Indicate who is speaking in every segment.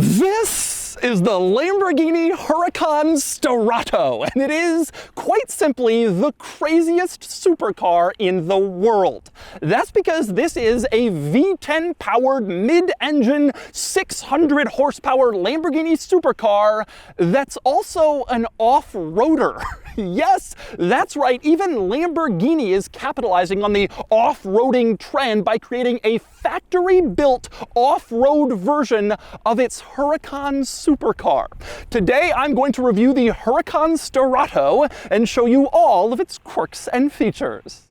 Speaker 1: This is the Lamborghini Huracan Sterrato, and it is, quite simply, the craziest supercar in the world. That's because this is a V10-powered mid-engine 600 horsepower Lamborghini supercar that's also an off-roader. Yes, that's right, even Lamborghini is capitalizing on the off-roading trend by creating a factory-built off-road version of its Huracan supercar. Today I'm going to review the Huracan Sterrato and show you all of its quirks and features.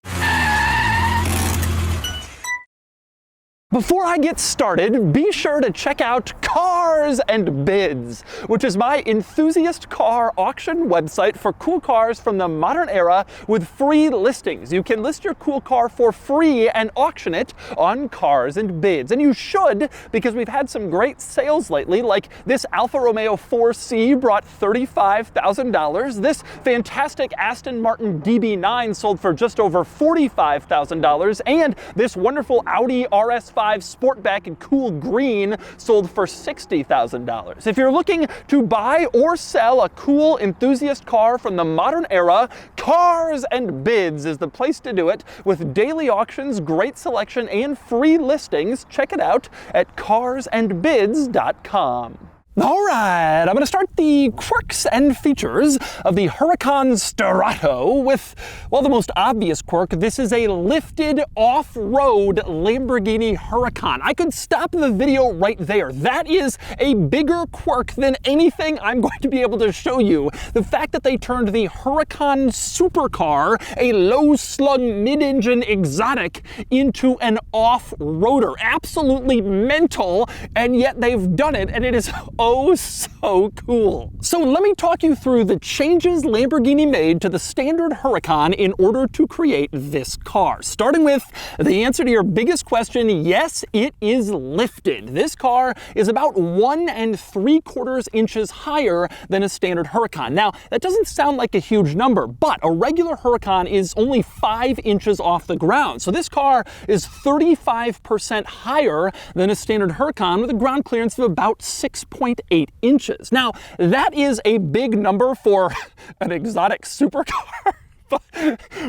Speaker 1: Before I get started, be sure to check out Cars and Bids, which is my enthusiast car auction website for cool cars from the modern era with free listings. You can list your cool car for free and auction it on Cars and Bids. And you should, because we've had some great sales lately, like this Alfa Romeo 4C brought $35,000. This fantastic Aston Martin DB9 sold for just over $45,000. And this wonderful Audi RS5 Sportback in cool green sold for $60,000. If you're looking to buy or sell a cool enthusiast car from the modern era, Cars and Bids is the place to do it. With daily auctions, great selection, and free listings, check it out at carsandbids.com. All right, I'm going to start the quirks and features of the Huracan Sterrato with, well, the most obvious quirk. This is a lifted off-road Lamborghini Huracan. I could stop the video right there. That is a bigger quirk than anything I'm going to be able to show you. The fact that they turned the Huracan supercar, a low-slung mid-engine exotic, into an off-roader. Absolutely mental, and yet they've done it, and it is so cool. So let me talk you through the changes Lamborghini made to the standard Huracan in order to create this car. Starting with the answer to your biggest question, yes, it is lifted. This car is about 1 3/4 inches higher than a standard Huracan. Now, that doesn't sound like a huge number, but a regular Huracan is only 5 inches off the ground. So this car is 35% higher than a standard Huracan with a ground clearance of about 6.8 inches. Now, that is a big number for an exotic supercar.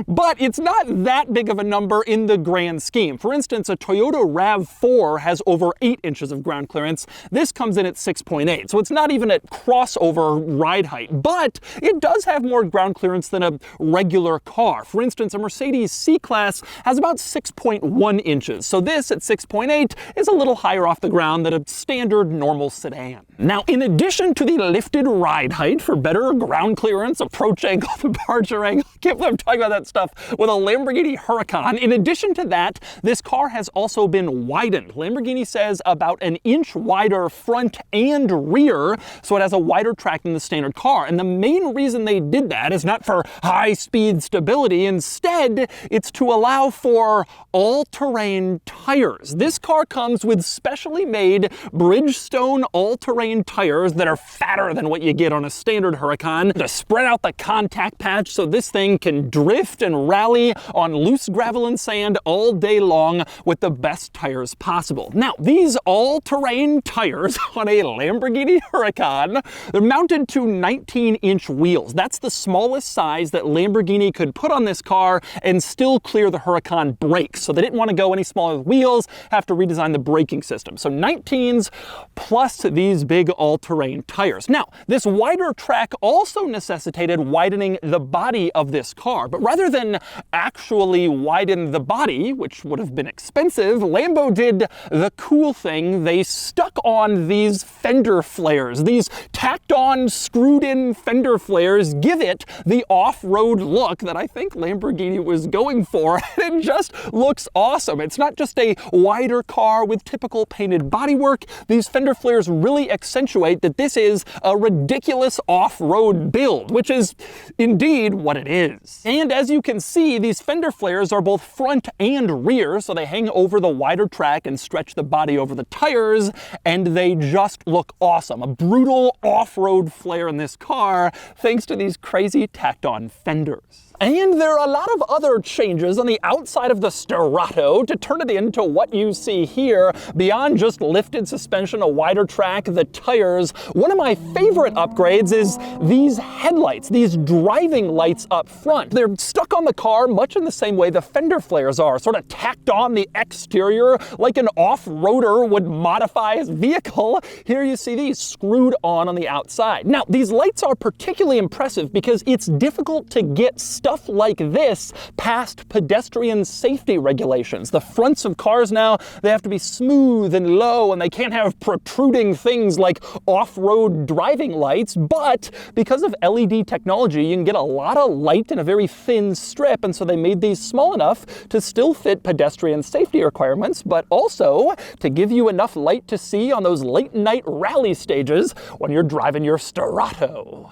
Speaker 1: But it's not that big of a number in the grand scheme. For instance, a Toyota RAV4 has over 8 inches of ground clearance. This comes in at 6.8, so it's not even at crossover ride height, but it does have more ground clearance than a regular car. For instance, a Mercedes C-Class has about 6.1 inches, so this at 6.8 is a little higher off the ground than a standard normal sedan. Now, in addition to the lifted ride height for better ground clearance, approach angle, departure angle, I'm talking about that stuff with a Lamborghini Huracan. In addition to that, this car has also been widened. Lamborghini says about 1 inch wider front and rear, so it has a wider track than the standard car. And the main reason they did that is not for high-speed stability. Instead, it's to allow for all-terrain tires. This car comes with specially made Bridgestone all-terrain tires that are fatter than what you get on a standard Huracan to spread out the contact patch so this thing can drift and rally on loose gravel and sand all day long with the best tires possible. Now, these all-terrain tires on a Lamborghini Huracan, they're mounted to 19-inch wheels. That's the smallest size that Lamborghini could put on this car and still clear the Huracan brakes. So they didn't want to go any smaller with wheels, have to redesign the braking system. So 19s plus these big all-terrain tires. Now, this wider track also necessitated widening the body of this car, but rather than actually widen the body, which would have been expensive, Lambo did the cool thing. They stuck on these fender flares. These tacked on, screwed in fender flares give it the off-road look that I think Lamborghini was going for. It just looks awesome. It's not just a wider car with typical painted bodywork. These fender flares really accentuate that this is a ridiculous off-road build, which is indeed what it is. And as you can see, these fender flares are both front and rear, so they hang over the wider track and stretch the body over the tires, and they just look awesome. A brutal off-road flare in this car, thanks to these crazy tacked-on fenders. And there are a lot of other changes on the outside of the Sterrato to turn it into what you see here. Beyond just lifted suspension, a wider track, the tires, one of my favorite upgrades is these headlights, these driving lights up front. They're stuck on the car much in the same way the fender flares are, sort of tacked on the exterior like an off-roader would modify his vehicle. Here you see these screwed on the outside. Now, these lights are particularly impressive because it's difficult to get stuff like this past pedestrian safety regulations. The fronts of cars now, they have to be smooth and low, and they can't have protruding things like off-road driving lights, but because of LED technology, you can get a lot of light in a very thin strip, and so they made these small enough to still fit pedestrian safety requirements, but also to give you enough light to see on those late night rally stages when you're driving your Sterrato.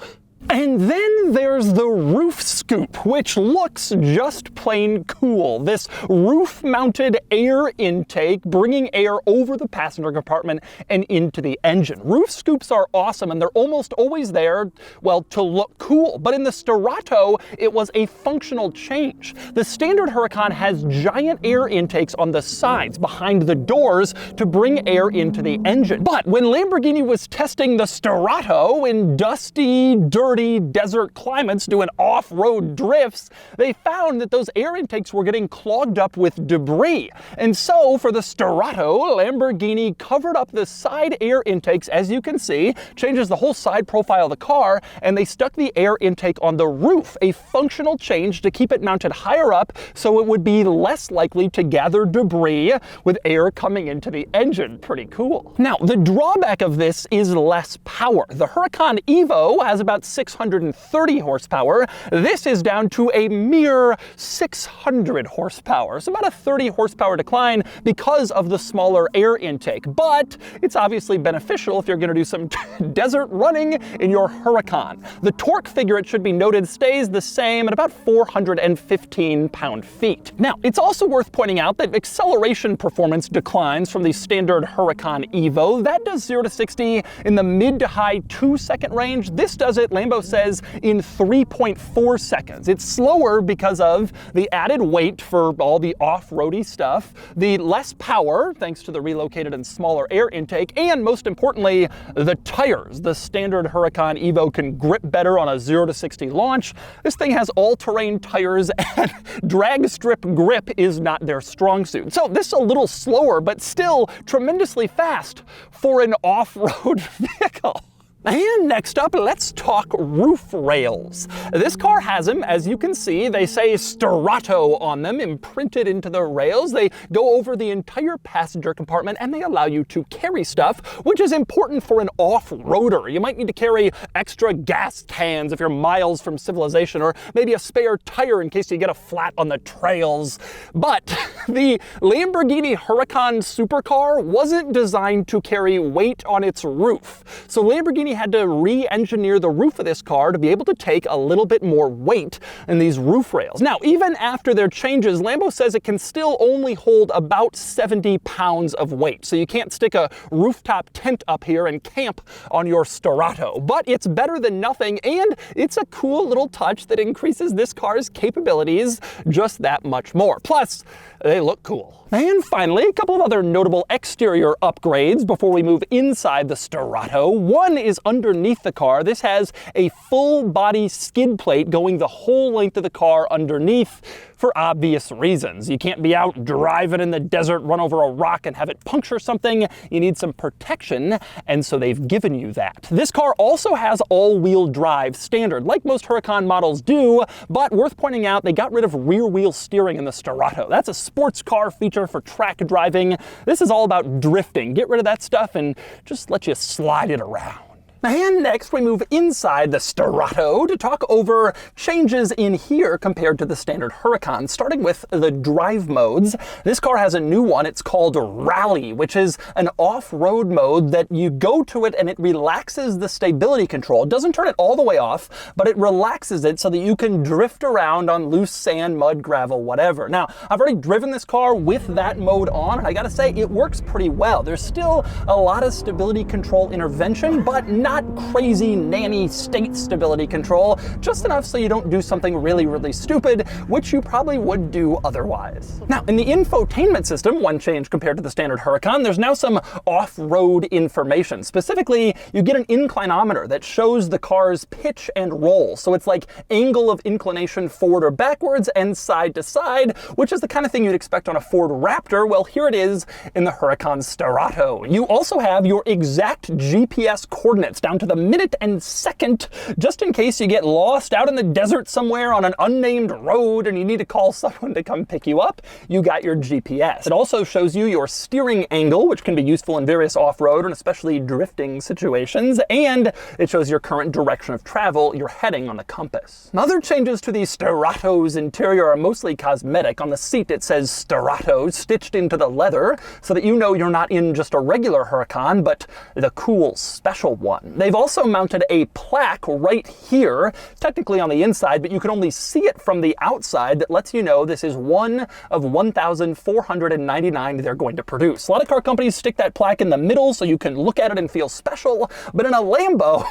Speaker 1: And then there's the roof scoop, which looks just plain cool. This roof-mounted air intake bringing air over the passenger compartment and into the engine. Roof scoops are awesome, and they're almost always there, well, to look cool. But in the Sterrato, it was a functional change. The standard Huracan has giant air intakes on the sides, behind the doors, to bring air into the engine. But when Lamborghini was testing the Sterrato in dusty, dirty desert climates doing off-road drifts, they found that those air intakes were getting clogged up with debris. And so for the Sterrato, Lamborghini covered up the side air intakes, as you can see, changes the whole side profile of the car, and they stuck the air intake on the roof, a functional change to keep it mounted higher up so it would be less likely to gather debris with air coming into the engine. Pretty cool. Now, the drawback of this is less power. The Huracan Evo has about 630 horsepower. This is down to a mere 600 horsepower, so about a 30 horsepower decline because of the smaller air intake. But it's obviously beneficial if you're going to do some desert running in your Huracan. The torque figure, it should be noted, stays the same at about 415 pound-feet. Now, it's also worth pointing out that acceleration performance declines from the standard Huracan Evo. That does 0 to 60 in the mid to high 2-second range. This does it, Lambo says, in 3.4 seconds. It's slower because of the added weight for all the off-roady stuff, the less power, thanks to the relocated and smaller air intake, and most importantly, the tires. The standard Huracan Evo can grip better on a 0 to 60 launch. This thing has all-terrain tires, and drag strip grip is not their strong suit. So this is a little slower, but still tremendously fast for an off-road vehicle. And next up, let's talk roof rails. This car has them, as you can see. They say Sterrato on them, imprinted into the rails. They go over the entire passenger compartment, and they allow you to carry stuff, which is important for an off-roader. You might need to carry extra gas cans if you're miles from civilization, or maybe a spare tire in case you get a flat on the trails. But the Lamborghini Huracan supercar wasn't designed to carry weight on its roof. So Lamborghini had to re-engineer the roof of this car to be able to take a little bit more weight in these roof rails. Now, even after their changes, Lambo says it can still only hold about 70 pounds of weight. So you can't stick a rooftop tent up here and camp on your Sterrato. But it's better than nothing, and it's a cool little touch that increases this car's capabilities just that much more. Plus, they look cool. And finally, a couple of other notable exterior upgrades before we move inside the Sterrato. One is underneath the car. This has a full body skid plate going the whole length of the car underneath for obvious reasons. You can't be out driving in the desert, run over a rock and have it puncture something. You need some protection, and so they've given you that. This car also has all-wheel drive standard, like most Huracan models do, but worth pointing out, they got rid of rear-wheel steering in the Sterrato. That's a sports car feature for track driving. This is all about drifting. Get rid of that stuff and just let you slide it around. And next we move inside the Sterrato to talk over changes in here compared to the standard Huracan, starting with the drive modes. This car has a new one. It's called Rally, which is an off-road mode that you go to it and it relaxes the stability control. It doesn't turn it all the way off, but it relaxes it so that you can drift around on loose sand, mud, gravel, whatever. Now, I've already driven this car with that mode on, and I gotta say, it works pretty well. There's still a lot of stability control intervention, but not not crazy nanny state stability control, just enough so you don't do something really, really stupid, which you probably would do otherwise. Now, in the infotainment system, one change compared to the standard Huracan, there's now some off-road information. Specifically, you get an inclinometer that shows the car's pitch and roll. So it's like angle of inclination forward or backwards and side to side, which is the kind of thing you'd expect on a Ford Raptor. Well, here it is in the Huracan Sterrato. You also have your exact GPS coordinates down to the minute and second, just in case you get lost out in the desert somewhere on an unnamed road and you need to call someone to come pick you up. You got your GPS. It also shows you your steering angle, which can be useful in various off-road and especially drifting situations, and it shows your current direction of travel you're heading on the compass. Other changes to the Sterrato's interior are mostly cosmetic. On the seat it says Sterrato stitched into the leather so that you know you're not in just a regular Huracan, but the cool special one. They've also mounted a plaque right here, technically on the inside, but you can only see it from the outside, that lets you know this is one of 1,499 they're going to produce. A lot of car companies stick that plaque in the middle so you can look at it and feel special, but in a Lambo,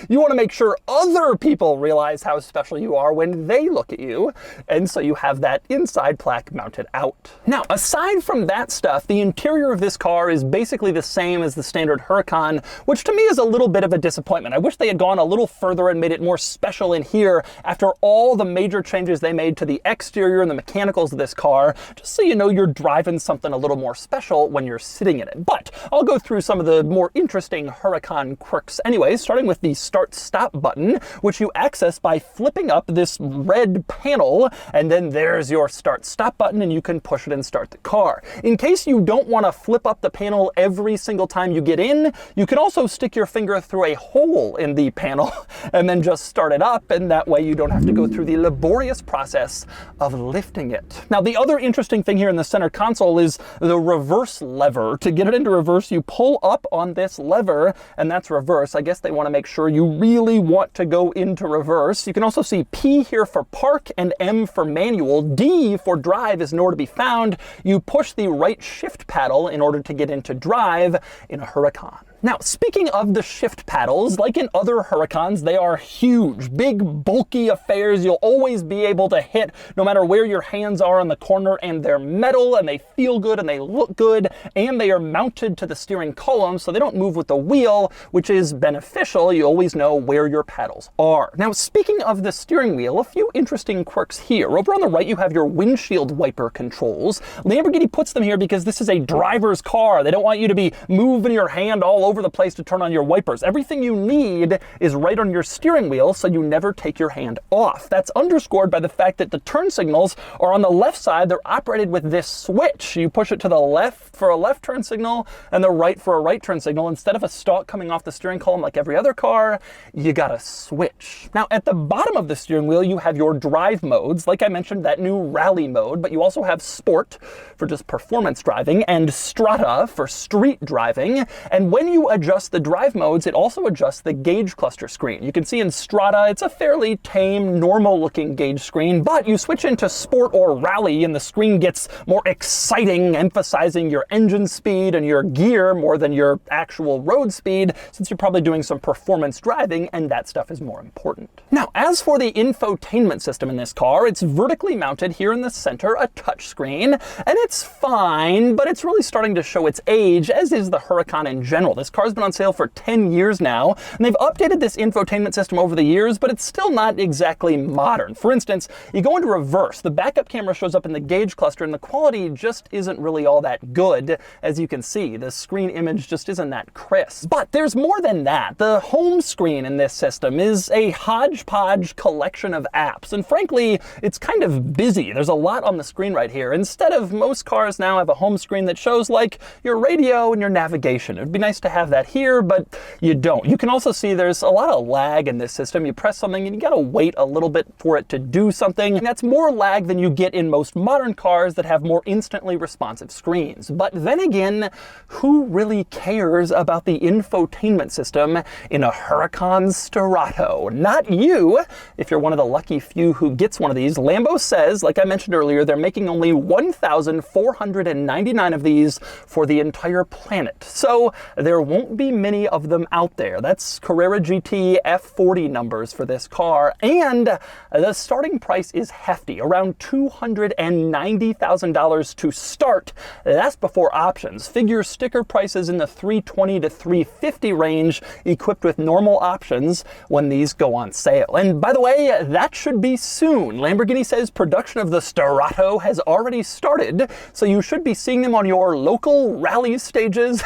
Speaker 1: you want to make sure other people realize how special you are when they look at you, and so you have that inside plaque mounted out. Now, aside from that stuff, the interior of this car is basically the same as the standard Huracan, which to me is a little bit of a disappointment. I wish they had gone a little further and made it more special in here after all the major changes they made to the exterior and the mechanicals of this car, just so you know you're driving something a little more special when you're sitting in it. But I'll go through some of the more interesting Huracan quirks anyways, starting with the start-stop button, which you access by flipping up this red panel, and then there's your start-stop button, and you can push it and start the car. In case you don't want to flip up the panel every single time you get in, you can also stick your finger through a hole in the panel and then just start it up, and that way you don't have to go through the laborious process of lifting it. Now, the other interesting thing here in the center console is the reverse lever. To get it into reverse, you pull up on this lever, and that's reverse. I guess they want to make sure you really want to go into reverse. You can also see P here for park and M for manual. D for drive is nowhere to be found. You push the right shift paddle in order to get into drive in a Huracan. Now, speaking of the shift paddles, like in other Huracans, they are huge, big, bulky affairs you'll always be able to hit no matter where your hands are on the corner, and they're metal, and they feel good, and they look good, and they are mounted to the steering column so they don't move with the wheel, which is beneficial. You always know where your paddles are. Now, speaking of the steering wheel, a few interesting quirks here. Over on the right, you have your windshield wiper controls. Lamborghini puts them here because this is a driver's car. They don't want you to be moving your hand all over the place to turn on your wipers. Everything you need is right on your steering wheel, so you never take your hand off. That's underscored by the fact that the turn signals are on the left side. They're operated with this switch. You push it to the left for a left turn signal and the right for a right turn signal. Instead of a stalk coming off the steering column like every other car, you got a switch. Now, at the bottom of the steering wheel, you have your drive modes. Like I mentioned, that new rally mode, but you also have sport for just performance driving and strata for street driving. And when you adjust the drive modes, it also adjusts the gauge cluster screen. You can see in strata, it's a fairly tame, normal looking gauge screen, but you switch into sport or rally and the screen gets more exciting, emphasizing your engine speed and your gear more than your actual road speed, since you're probably doing some performance driving, and that stuff is more important. Now, as for the infotainment system in this car, it's vertically mounted here in the center, a touchscreen, and it's fine, but it's really starting to show its age, as is the Huracan in general. This car's been on sale for 10 years now, and they've updated this infotainment system over the years, but it's still not exactly modern. For instance, you go into reverse, the backup camera shows up in the gauge cluster, and the quality just isn't really all that good. As you can see, the screen image just isn't that crisp. But there's more than that. The home screen in this system is a hodgepodge collection of apps, and frankly, it's kind of busy. There's a lot on the screen right here. Instead of most cars now have a home screen that shows like your radio and your navigation. It'd be nice to have that here, but you don't. You can also see there's a lot of lag in this system. You press something and you gotta wait a little bit for it to do something. And that's more lag than you get in most modern cars that have more instantly responsive screens. But then again, who really cares about the infotainment system in a Huracan Sterrato? Not you, if you're one of the lucky few who gets one of these. Lambo says, like I mentioned earlier, they're making only 1,499 of these for the entire planet. So they're won't be many of them out there. That's Carrera GT F40 numbers for this car, and the starting price is hefty, around $290,000 to start. That's before options. Figure sticker prices in the $320 to $350 range, equipped with normal options when these go on sale. And by the way, that should be soon. Lamborghini says production of the Sterrato has already started, so you should be seeing them on your local rally stages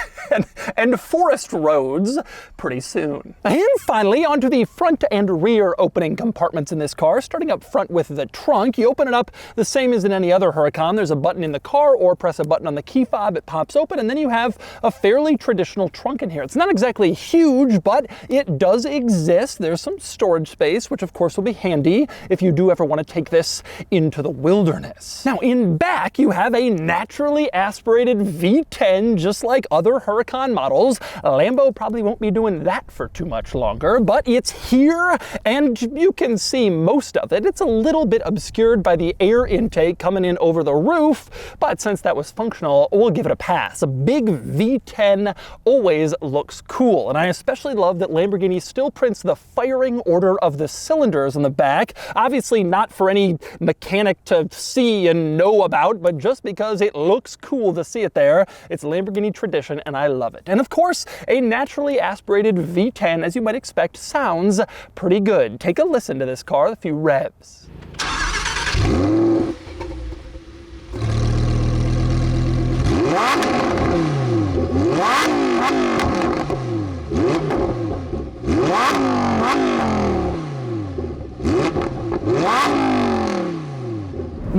Speaker 1: and forest roads pretty soon. And finally, onto the front and rear opening compartments in this car. Starting up front with the trunk, you open it up the same as in any other Huracan. There's a button in the car, or press a button on the key fob, it pops open, and then you have a fairly traditional trunk in here. It's not exactly huge, but it does exist. There's some storage space, which of course will be handy if you do ever want to take this into the wilderness. Now in back, you have a naturally aspirated V10, just like other Huracan models. Lambo probably won't be doing that for too much longer, but it's here and you can see most of it. It's a little bit obscured by the air intake coming in over the roof, but since that was functional, we'll give it a pass. A big V10 always looks cool, and I especially love that Lamborghini still prints the firing order of the cylinders on the back. Obviously not for any mechanic to see and know about, but just because it looks cool to see it there. It's Lamborghini tradition, and I love it. And of course, a naturally aspirated V10, as you might expect, sounds pretty good. Take a listen to this car, a few revs.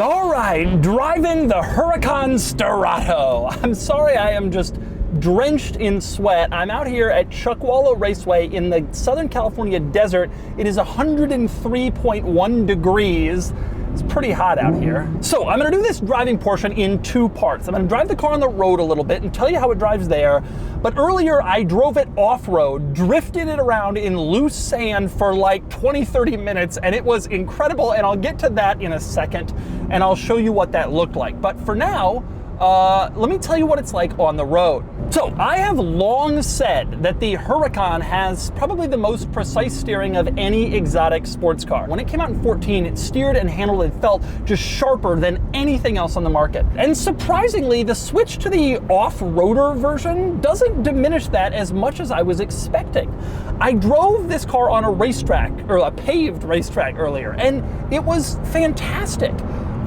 Speaker 1: All right, driving the Huracan Sterrato. I'm sorry I am just drenched in sweat. I'm out here at Chuckwalla Raceway in the Southern California desert. It is 103.1 degrees. It's pretty hot out here. So I'm gonna do this driving portion in two parts. I'm gonna drive the car on the road a little bit and tell you how it drives there. But earlier I drove it off-road, drifted it around in loose sand for like 20-30 minutes, and it was incredible, and I'll get to that in a second, and I'll show you what that looked like. But for now, let me tell you what it's like on the road. So I have long said that the Huracan has probably the most precise steering of any exotic sports car. When it came out in 2014, it steered and handled and felt just sharper than anything else on the market. And surprisingly, the switch to the off-roader version doesn't diminish that as much as I was expecting. I drove this car on a racetrack, or a paved racetrack earlier, and it was fantastic.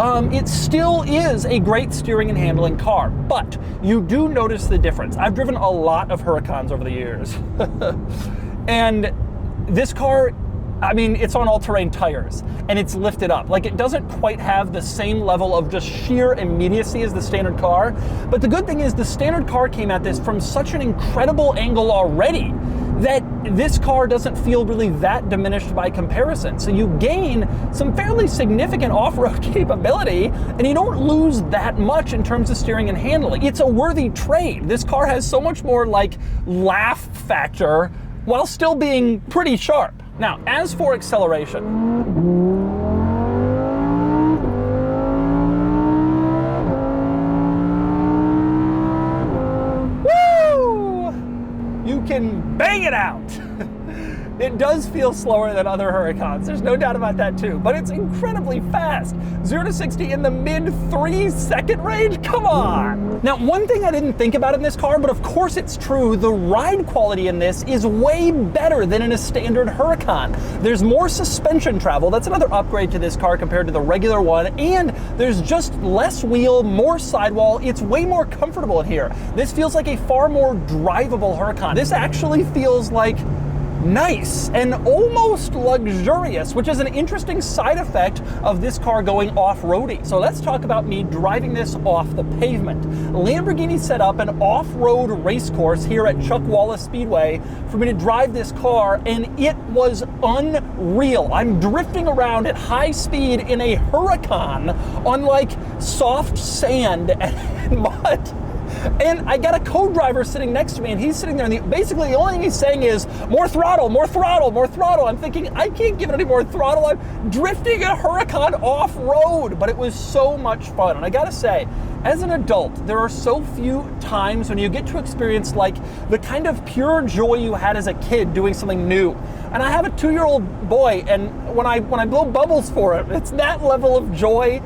Speaker 1: It still is a great steering and handling car, but you do notice the difference. I've driven a lot of Huracans over the years. And this car, I mean, it's on all-terrain tires, and it's lifted up. Like, it doesn't quite have the same level of just sheer immediacy as the standard car, but the good thing is the standard car came at this from such an incredible angle already that this car doesn't feel really that diminished by comparison. So you gain some fairly significant off-road capability, and you don't lose that much in terms of steering and handling. It's a worthy trade. This car has so much more like laugh factor while still being pretty sharp. Now, as for acceleration, you can bang it out. It does feel slower than other Huracans, there's no doubt about that too, but it's incredibly fast. 0 to 60 in the mid 3-second range, come on! Now, one thing I didn't think about in this car, but of course it's true, the ride quality in this is way better than in a standard Huracan. There's more suspension travel, that's another upgrade to this car compared to the regular one, and there's just less wheel, more sidewall, it's way more comfortable in here. This feels like a far more drivable Huracan. This actually feels like nice and almost luxurious, which is an interesting side effect of this car going off-roady. So let's talk about me driving this off the pavement. Lamborghini set up an off-road race course here at Chuckwalla Speedway for me to drive this car, and it was unreal. I'm drifting around at high speed in a Huracan on like soft sand and mud. And I got a co-driver sitting next to me, and he's sitting there, and basically the only thing he's saying is, more throttle, more throttle, more throttle. I'm thinking, I can't give it any more throttle. I'm drifting a Huracan off-road. But it was so much fun. And I gotta say, as an adult, there are so few times when you get to experience like the kind of pure joy you had as a kid doing something new. And I have a 2-year-old boy, and when I blow bubbles for him, it's that level of joy.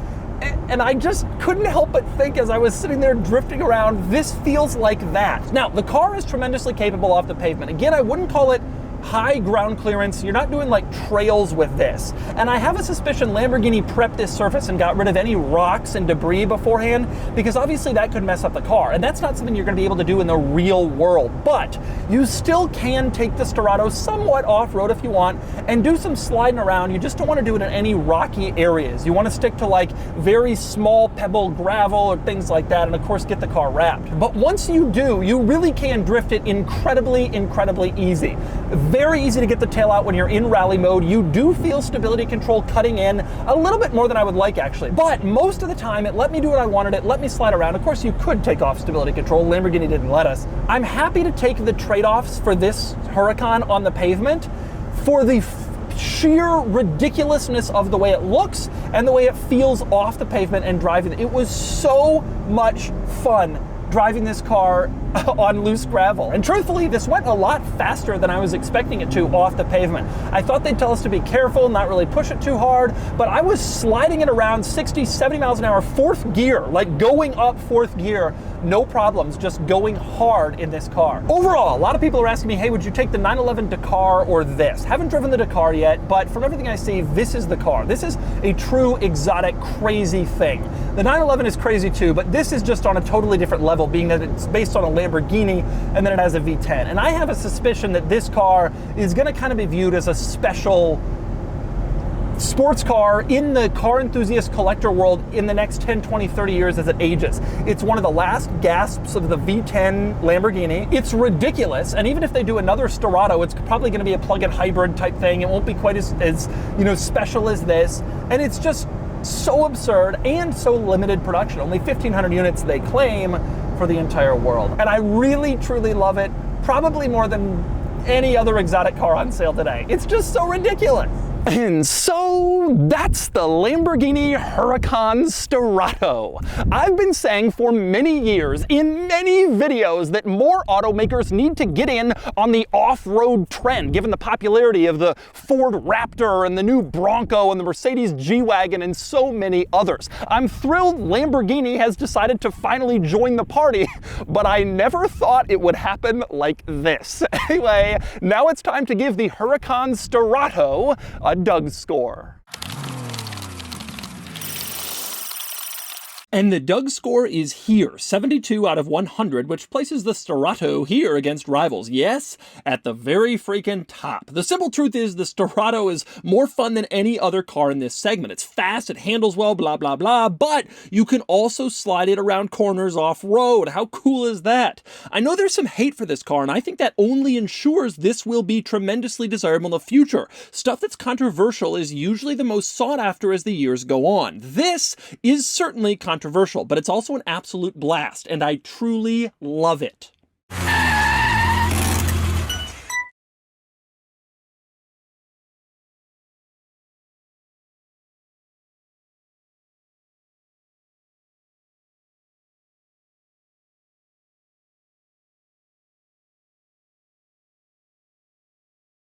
Speaker 1: And I just couldn't help but think as I was sitting there drifting around, this feels like that. Now, the car is tremendously capable off the pavement. Again, I wouldn't call it high ground clearance. You're not doing like trails with this. And I have a suspicion Lamborghini prepped this surface and got rid of any rocks and debris beforehand, because obviously that could mess up the car. And that's not something you're gonna be able to do in the real world. But you still can take the Sterrato somewhat off-road if you want and do some sliding around. You just don't wanna do it in any rocky areas. You wanna stick to like very small pebble gravel or things like that, and of course get the car wrapped. But once you do, you really can drift it incredibly, incredibly easy. Very easy to get the tail out when you're in rally mode. You do feel stability control cutting in a little bit more than I would like, actually. But most of the time, it let me do what I wanted. It let me slide around. Of course, you could take off stability control. Lamborghini didn't let us. I'm happy to take the trade-offs for this Huracan on the pavement for the sheer ridiculousness of the way it looks and the way it feels off the pavement and driving. It was so much fun driving this car on loose gravel. And truthfully, this went a lot faster than I was expecting it to off the pavement. I thought they'd tell us to be careful, not really push it too hard, but I was sliding it around 60, 70 miles an hour, fourth gear, like going up fourth gear, no problems, just going hard in this car. Overall, a lot of people are asking me, hey, would you take the 911 Dakar or this? Haven't driven the Dakar yet, but from everything I see, this is the car. This is a true exotic, crazy thing. The 911 is crazy too, but this is just on a totally different level, being that it's based on a Lamborghini and then it has a V10. And I have a suspicion that this car is gonna kind of be viewed as a special sports car in the car enthusiast collector world in the next 10, 20, 30 years as it ages. It's one of the last gasps of the V10 Lamborghini. It's ridiculous, and even if they do another Sterrato, it's probably going to be a plug-in hybrid type thing. It won't be quite as special as this, and it's just so absurd and so limited production. Only 1,500 units they claim for the entire world. And I really, truly love it, probably more than any other exotic car on sale today. It's just so ridiculous. And so that's the Lamborghini Huracan Sterrato. I've been saying for many years in many videos that more automakers need to get in on the off-road trend, given the popularity of the Ford Raptor and the new Bronco and the Mercedes G-Wagon and so many others. I'm thrilled Lamborghini has decided to finally join the party, but I never thought it would happen like this. Anyway, now it's time to give the Huracan Sterrato a DougScore. And the DougScore is here, 72 out of 100, which places the Sterrato here against rivals. Yes, at the very freaking top. The simple truth is the Sterrato is more fun than any other car in this segment. It's fast, it handles well, blah, blah, blah, but you can also slide it around corners off-road. How cool is that? I know there's some hate for this car, and I think that only ensures this will be tremendously desirable in the future. Stuff that's controversial is usually the most sought after as the years go on. This is certainly controversial, but it's also an absolute blast, and I truly love it.